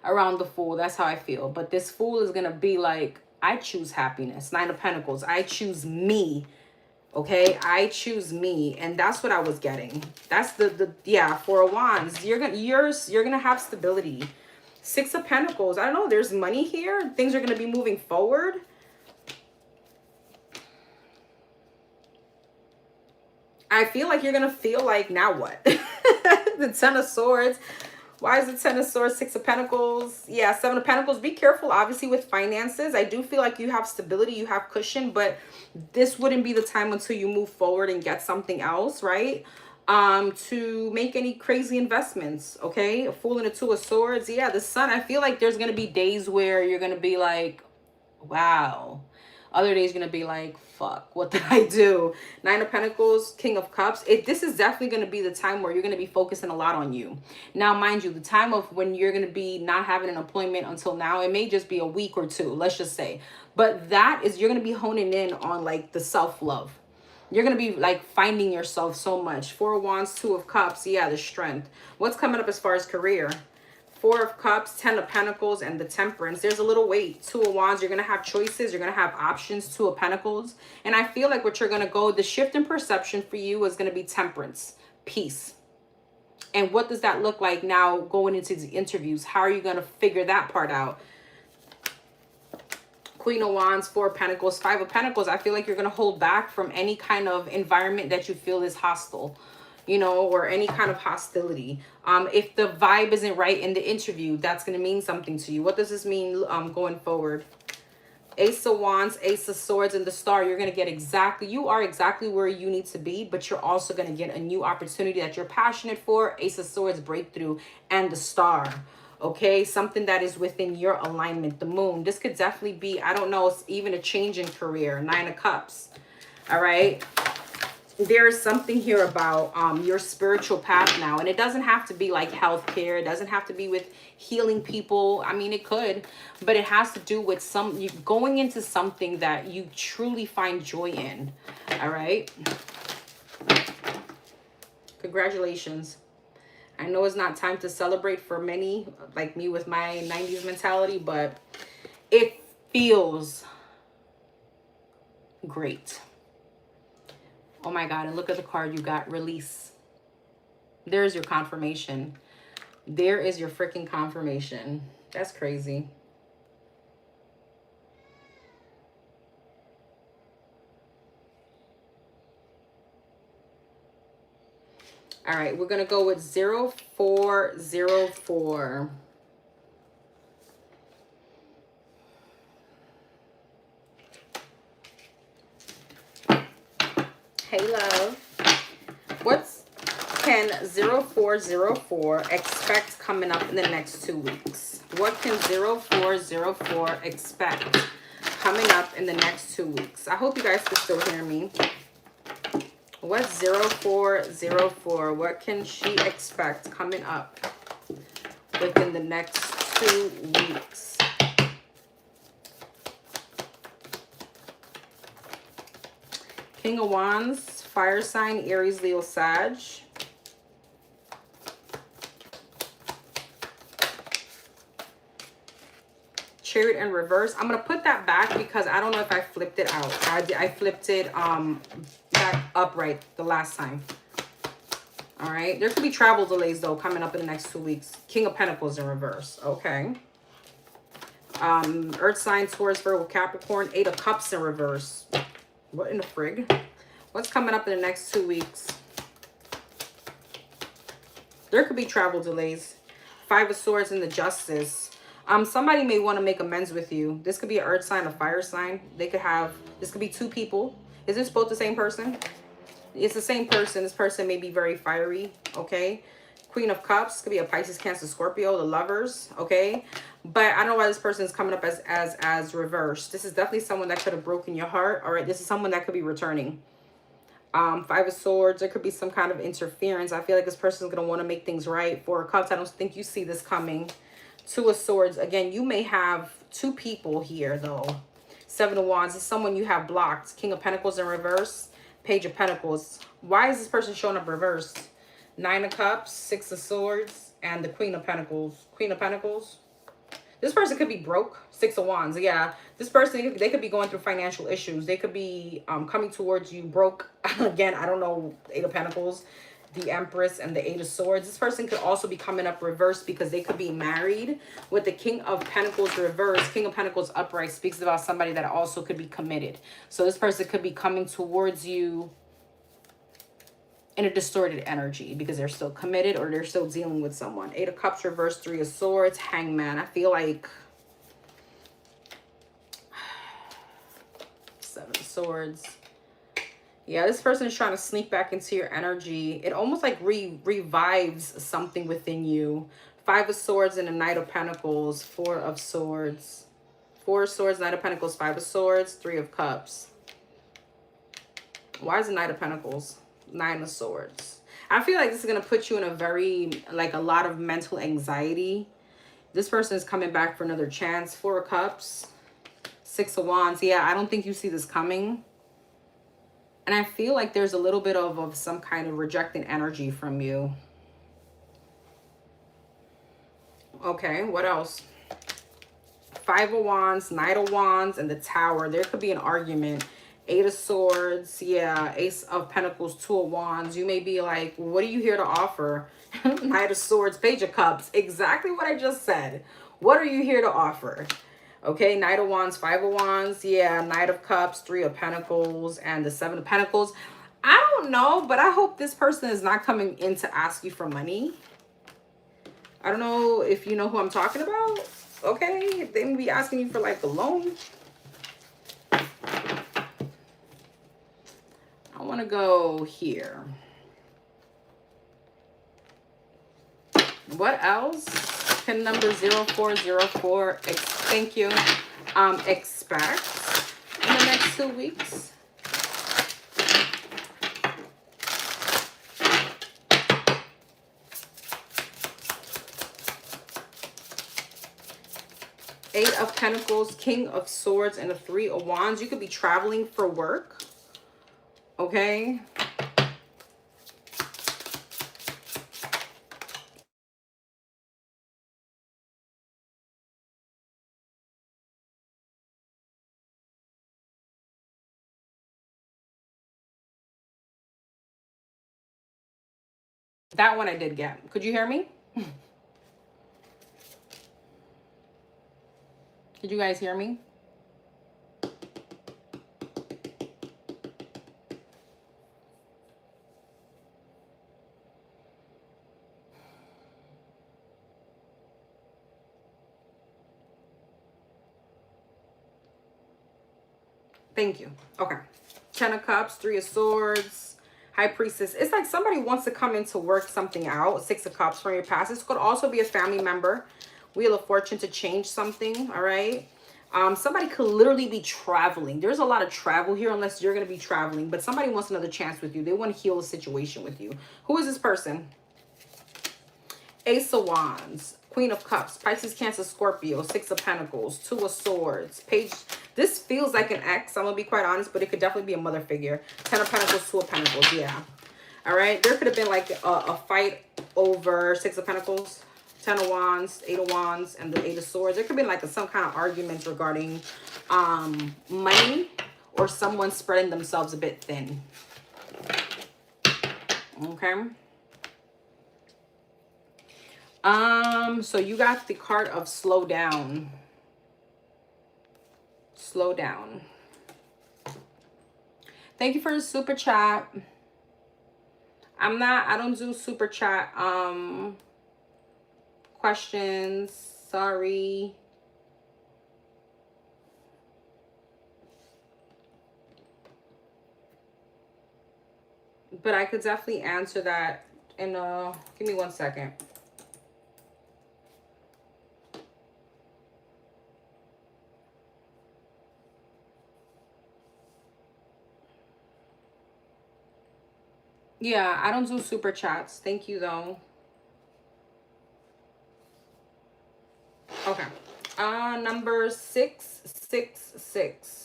Speaker 1: around the Fool? That's how I feel. But this Fool is going to be like, I choose happiness. Nine of Pentacles. I choose me. Okay, I choose me, and that's what I was getting. That's yeah, Four of Wands. You're gonna have stability. Six of Pentacles. I don't know. There's money here. Things are gonna be moving forward. I feel like you're gonna feel like, now what? The Ten of Swords. Why is it Ten of Swords, Six of Pentacles? Yeah, Seven of Pentacles. Be careful, obviously, with finances. I do feel like you have stability, you have cushion, but this wouldn't be the time until you move forward and get something else, right? To make any crazy investments, okay? A Fool and a Two of Swords. Yeah, the Sun. I feel like there's going to be days where you're going to be like, wow. Other days you're gonna be like, fuck, what did I do? Nine of Pentacles, King of Cups. This is definitely gonna be the time where you're gonna be focusing a lot on you. Now, mind you, the time of when you're gonna be not having an employment until now, it may just be a week or two, let's just say. But that is, you're gonna be honing in on like the self-love. You're going to be like finding yourself so much. Four of Wands, Two of Cups. Yeah, the strength. What's coming up as far as career? Four of Cups, Ten of Pentacles, and the Temperance. There's a little weight. Two of Wands, you're going to have choices. You're going to have options. Two of Pentacles. And I feel like what you're going to go, the shift in perception for you is going to be temperance, peace. And what does that look like now going into the interviews? How are you going to figure that part out? Queen of Wands, Four of Pentacles, Five of Pentacles. I feel like you're going to hold back from any kind of environment that you feel is hostile, you know, or any kind of hostility. If the vibe isn't right in the interview, that's going to mean something to you. What does this mean going forward? Ace of Wands, Ace of Swords, and the Star. You're going to get exactly, you are exactly where you need to be, but you're also going to get a new opportunity that you're passionate for. Ace of Swords, breakthrough, and the Star. Okay, something that is within your alignment. The Moon. This could definitely be, I don't know, it's even a change in career. Nine of Cups. All right. There is something here about your spiritual path now. And it doesn't have to be like healthcare. It doesn't have to be with healing people. I mean, it could. But it has to do with you going into something that you truly find joy in. All right. Congratulations. I know it's not time to celebrate for many, like me with my 90s mentality, but it feels great. Oh my God, and look at the card you got, release. There's your confirmation. There is your freaking confirmation. That's crazy. All right, we're going to go with 0404. Hey, love. What can 0404 expect coming up in the next 2 weeks? What can 0404 expect coming up in the next 2 weeks? I hope you guys can still hear me. What's 0404? What can she expect coming up within the next 2 weeks? King of Wands, fire sign, Aries, Leo, Sag. Chariot in reverse. I'm going to put that back because I don't know if I flipped it out. I flipped it back upright the last time. All right. There could be travel delays, though, coming up in the next 2 weeks. King of Pentacles in reverse. Okay. Earth sign, Taurus, Virgo, Capricorn. Eight of Cups in reverse. What in the frig? What's coming up in the next 2 weeks? There could be travel delays. Five of Swords and the Justice. Somebody may want to make amends with you. This could be an earth sign, a fire sign. They could have, this could be two people. Is this both the same person? It's the same person. This person may be very fiery, okay? Queen of Cups could be a Pisces, Cancer, Scorpio, the lovers, okay? But I don't know why this person is coming up as reversed. This is definitely someone that could have broken your heart, all right? This is someone that could be returning. Five of Swords, there could be some kind of interference. I feel like this person is going to want to make things right. Four of Cups, I don't think you see this coming. Two of Swords, again, you may have two people here, though. Seven of Wands is someone you have blocked. King of Pentacles in reverse. Page of Pentacles. Why is this person showing up reversed? Nine of Cups, Six of Swords, and the Queen of Pentacles. Queen of Pentacles. This person could be broke. Six of Wands. Yeah, this person, they could be going through financial issues. They could be coming towards you broke. Again, I don't know. Eight of Pentacles, the Empress, and the Eight of Swords. This person could also be coming up reversed because they could be married. With the King of Pentacles reversed, King of Pentacles upright speaks about somebody that also could be committed. So this person could be coming towards you in a distorted energy because they're still committed or they're still dealing with someone. Eight of Cups reversed, Three of Swords, Hangman. I feel like Seven of Swords. Yeah, this person is trying to sneak back into your energy. It almost like revives something within you. Five of Swords and a Knight of Pentacles. Four of Swords. Four of Swords, Knight of Pentacles, Five of Swords, Three of Cups. Why is the Knight of Pentacles? Nine of Swords. I feel like this is going to put you in a very, like, a lot of mental anxiety. This person is coming back for another chance. Four of Cups. Six of Wands. Yeah, I don't think you see this coming. And I feel like there's a little bit of some kind of rejecting energy from you. Okay, what else? Five of Wands, Knight of Wands, and the Tower. There could be an argument. Eight of Swords, yeah, Ace of Pentacles, Two of Wands. You may be like, what are you here to offer? Knight of Swords, Page of Cups. Exactly what I just said. What are you here to offer? Okay, Knight of Wands, Five of Wands, yeah, Knight of Cups, Three of Pentacles, and the Seven of Pentacles. I don't know, but I hope this person is not coming in to ask you for money. I don't know if you know who I'm talking about. Okay, they may be asking you for like a loan. I want to go here. What else can number 0404, thank you, expect in the next 2 weeks? Eight of Pentacles, King of Swords, and the Three of Wands. You could be traveling for work. Okay. That one I did get. Could you hear me? Did you guys hear me? Thank you. Okay. Ten of Cups, Three of Swords, High Priestess. It's like somebody wants to come in to work something out. Six of Cups from your past. This could also be a family member. Wheel of Fortune to change something. All right. Somebody could literally be traveling. There's a lot of travel here unless you're going to be traveling. But somebody wants another chance with you. They want to heal a situation with you. Who is this person? Ace of Wands. Queen of Cups, Pisces, Cancer, Scorpio, Six of Pentacles, Two of Swords, Page. This feels like an ex, I'm going to be quite honest, but it could definitely be a mother figure. Ten of Pentacles, Two of Pentacles, yeah. All right, there could have been like a fight over Six of Pentacles, Ten of Wands, Eight of Wands, and the Eight of Swords. There could have been like some kind of argument regarding money or someone spreading themselves a bit thin. Okay. So you got the card of slow down. Slow down. Thank you for the super chat. I don't do super chat questions. Sorry. But I could definitely answer that in give me 1 second. Yeah, I don't do super chats. Thank you, though. Okay. Number 666.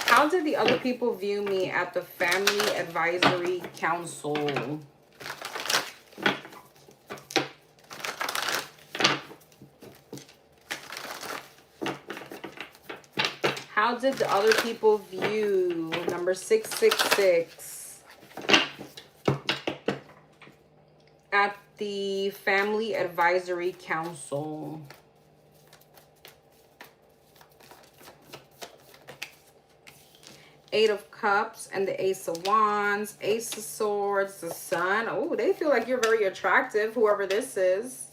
Speaker 1: How did the other people view me at the Family Advisory Council? How did the other people view number 666 at the Family Advisory Council? Eight of Cups, and the Ace of Wands, Ace of Swords, the Sun. Oh, they feel like you're very attractive, whoever this is.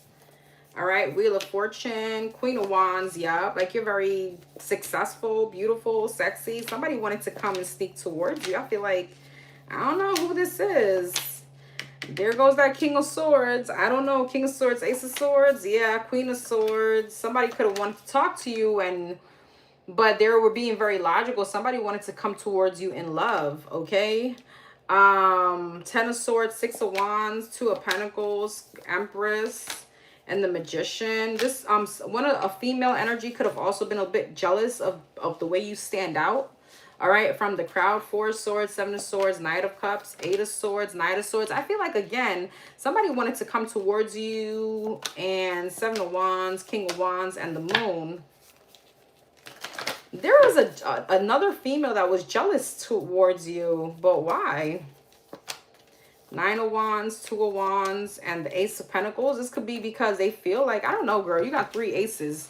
Speaker 1: All right, Wheel of Fortune, Queen of Wands. Yeah, like you're very successful, beautiful, sexy. Somebody wanted to come and sneak towards you. I feel like, I don't know who this is. There goes that King of Swords. I don't know. King of Swords, Ace of Swords. Yeah, Queen of Swords. Somebody could have wanted to talk to you, but they were being very logical. Somebody wanted to come towards you in love, okay? Ten of Swords, Six of Wands, Two of Pentacles, Empress, and the Magician. This a female energy could have also been a bit jealous of the way you stand out. All right, from the crowd. Four of Swords, Seven of Swords, Knight of Cups, Eight of Swords, Knight of Swords. I feel like, again, somebody wanted to come towards you, and Seven of Wands, King of Wands, and the Moon. There was another female that was jealous towards you, but why? Nine of Wands, Two of Wands, and the Ace of Pentacles. This could be because they feel like, I don't know, girl, you got three aces.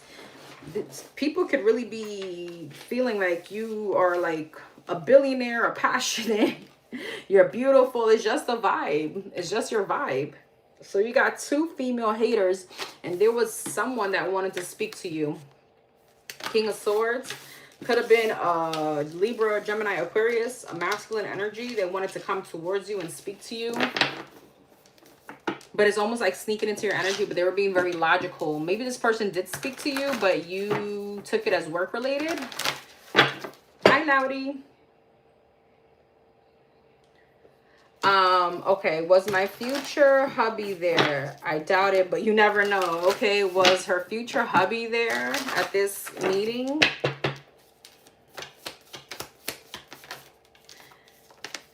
Speaker 1: People could really be feeling like you are like a billionaire or passionate. You're beautiful. It's just a vibe. It's just your vibe. So you got two female haters, and there was someone that wanted to speak to you. King of Swords. Could have been a Libra, Gemini, Aquarius, a masculine energy. They wanted to come towards you and speak to you. But it's almost like sneaking into your energy, but they were being very logical. Maybe this person did speak to you, but you took it as work related. Hi, Loudy. Okay, was my future hubby there? I doubt it, but you never know. Okay, was her future hubby there at this meeting?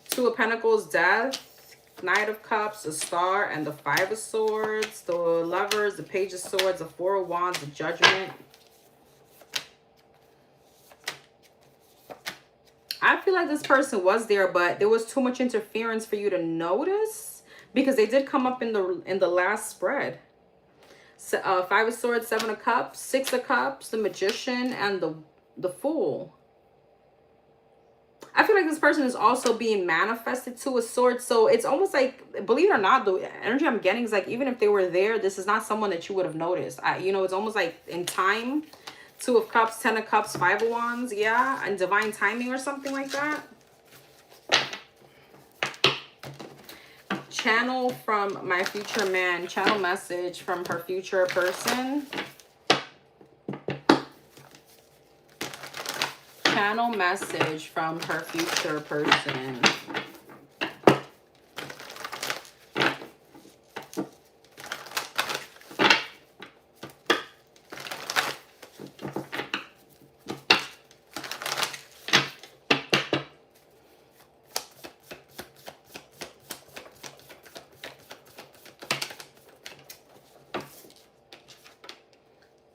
Speaker 1: Two of Pentacles, Death. Knight of Cups, a Star, and the Five of Swords. The Lovers, the Page of Swords, the Four of Wands, the Judgment. I feel like this person was there, but there was too much interference for you to notice, because they did come up in the last spread. So, Five of Swords, Seven of Cups, Six of Cups, the Magician, and the Fool. I feel like this person is also being manifested to a sword. So it's almost like, believe it or not, the energy I'm getting is like, even if they were there, this is not someone that you would have noticed. You know, it's almost like in time. Two of Cups, Ten of Cups, Five of Wands. Yeah, and divine timing or something like that. Channel from my future man. Channel message from her future person. Channel message from her future person.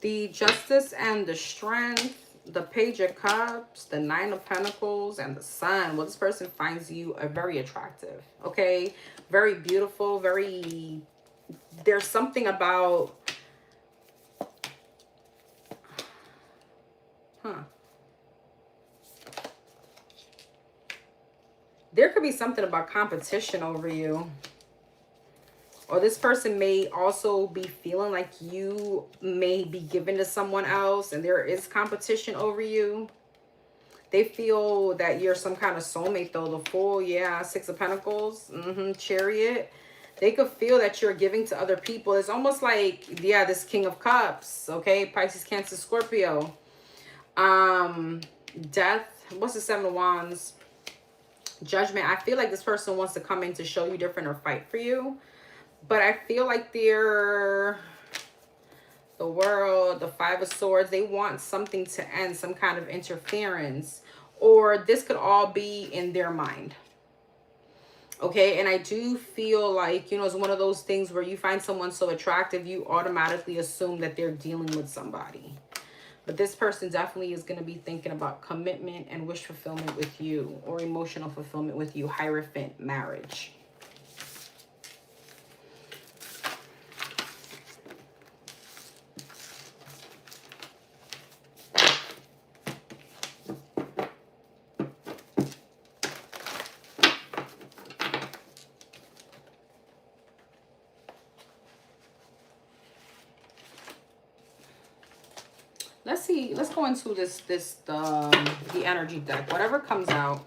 Speaker 1: The Justice and the Strength. The Page of Cups, the Nine of Pentacles, and the Sun. Well, this person finds you very attractive, okay? Very beautiful, very... There's something about... There could be something about competition over you. Or this person may also be feeling like you may be given to someone else and there is competition over you. They feel that you're some kind of soulmate though. The Fool, yeah. Six of Pentacles, Chariot. They could feel that you're giving to other people. It's almost like, yeah, this King of Cups, okay? Pisces, Cancer, Scorpio. Death. What's the Seven of Wands? Judgment. I feel like this person wants to come in to show you different or fight for you. But I feel like they're... The World, the Five of Swords. They want something to end, some kind of interference. Or this could all be in their mind. Okay, and I do feel like, you know, it's one of those things where you find someone so attractive, you automatically assume that they're dealing with somebody. But this person definitely is going to be thinking about commitment and wish fulfillment with you, or emotional fulfillment with you, Hierophant, marriage. let's see. Let's go into the energy deck. Whatever comes out.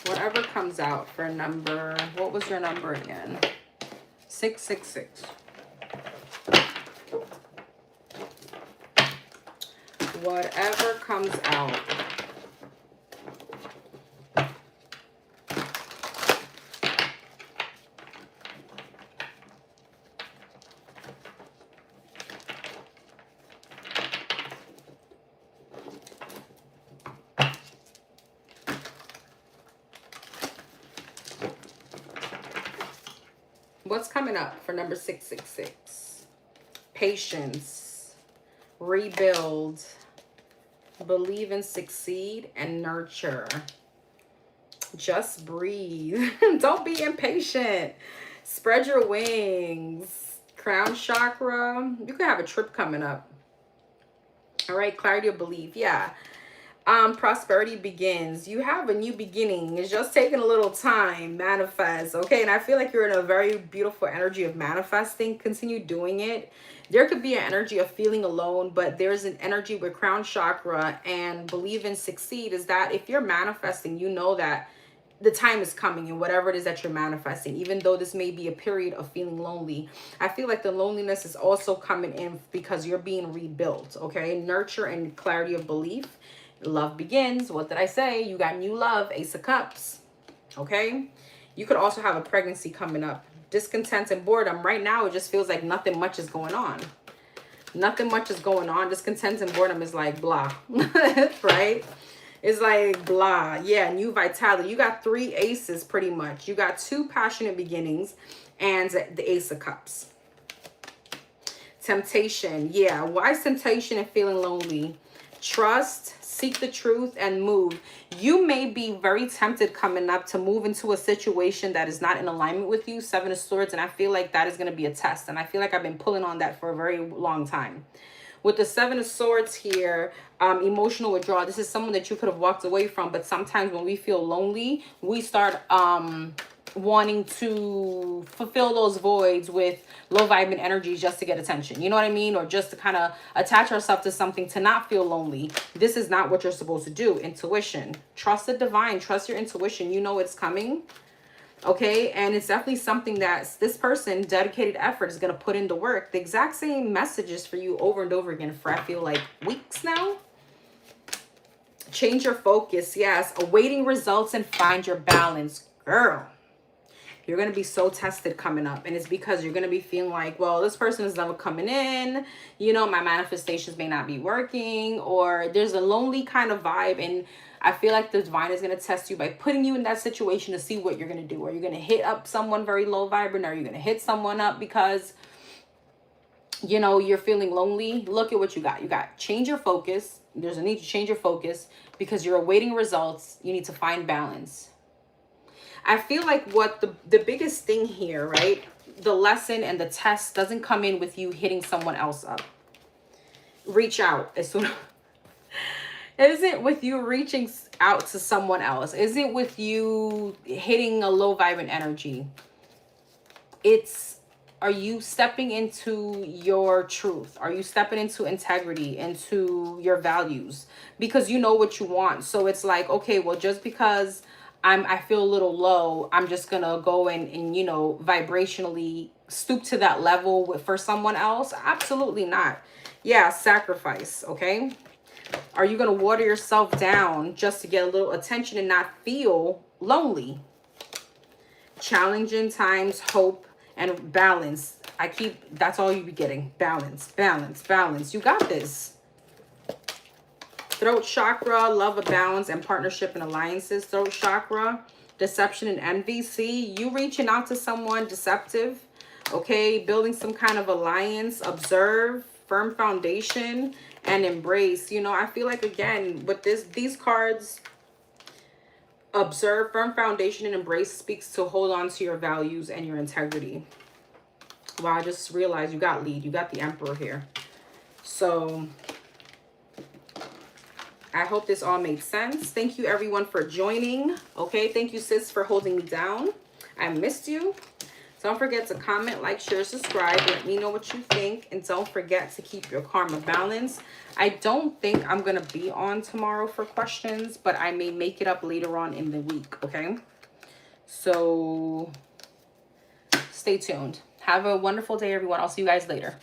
Speaker 1: Whatever comes out for number, what was your number again? 666. Whatever comes out. What's coming up for number 666? Patience, rebuild, believe and succeed, and nurture. Just breathe. Don't be impatient. Spread your wings. Crown chakra. You could have a trip coming up. All right, clarity of belief. Yeah. Prosperity begins. You have a new beginning. It's just taking a little time. Manifest. Okay, and I feel like you're in a very beautiful energy of manifesting. Continue doing it. There could be an energy of feeling alone, but there's an energy with crown chakra and believe and succeed is that if you're manifesting, you know that the time is coming and whatever it is that you're manifesting, even though this may be a period of feeling lonely, I feel like the loneliness is also coming in because you're being rebuilt. Okay, nurture and clarity of belief. Love begins. What did I say? You got new love. Ace of Cups. Okay. You could also have a pregnancy coming up. Discontent and boredom. Right now, it just feels like nothing much is going on. Nothing much is going on. Discontent and boredom is like blah. Right? It's like blah. Yeah, new vitality. You got 3 aces pretty much. You got 2 passionate beginnings and the Ace of Cups. Temptation. Yeah. Why is temptation and feeling lonely? Trust. Seek the truth and move. You may be very tempted coming up to move into a situation that is not in alignment with you. 7 of Swords. And I feel like that is going to be a test. And I feel like I've been pulling on that for a very long time. With the 7 of Swords here, emotional withdrawal. This is someone that you could have walked away from. But sometimes when we feel lonely, we start wanting to fulfill those voids with low vibrant energies just to get attention. You know what I mean? Or just to kind of attach ourselves to something to not feel lonely. This is not what you're supposed to do. Intuition. Trust the divine. Trust your intuition. You know it's coming. Okay, and it's definitely something that this person, dedicated effort, is going to put into work. The exact same messages for you over and over again for I feel like weeks now. Change your focus. Yes, awaiting results and find your balance. Girl, you're going to be so tested coming up. And it's because you're going to be feeling like, well, this person is never coming in. You know, my manifestations may not be working. Or there's a lonely kind of vibe. And I feel like the divine is going to test you by putting you in that situation to see what you're going to do. Are you going to hit up someone very low vibrant? Are you going to hit someone up because, you know, you're feeling lonely? Look at what you got. You got change your focus. There's a need to change your focus because you're awaiting results. You need to find balance. I feel like what the biggest thing here, right? The lesson and the test doesn't come in with you hitting someone else up. Reach out as soon. It isn't with you reaching out to someone else. It isn't with you hitting a low vibrant energy. It's, are you stepping into your truth? Are you stepping into integrity, into your values? Because you know what you want. So it's like, okay, well, just because I feel a little low, I'm just going to go and, you know, vibrationally stoop to that level for someone else? Absolutely not. Yeah, sacrifice, okay? Are you going to water yourself down just to get a little attention and not feel lonely? Challenging times, hope, and balance. That's all you be getting. Balance, balance, balance. You got this. Throat chakra, love of balance and partnership and alliances. Throat chakra, deception and envy. See, you reaching out to someone deceptive, okay? Building some kind of alliance. Observe, firm foundation, and embrace. You know, I feel like, again, with these cards, observe, firm foundation, and embrace speaks to hold on to your values and your integrity. Wow, I just realized you got lead. You got the Emperor here. So I hope this all made sense. Thank you, everyone, for joining. Okay, thank you, sis, for holding me down. I missed you. Don't forget to comment, like, share, subscribe. Let me know what you think. And don't forget to keep your karma balanced. I don't think I'm going to be on tomorrow for questions, but I may make it up later on in the week, okay? So stay tuned. Have a wonderful day, everyone. I'll see you guys later.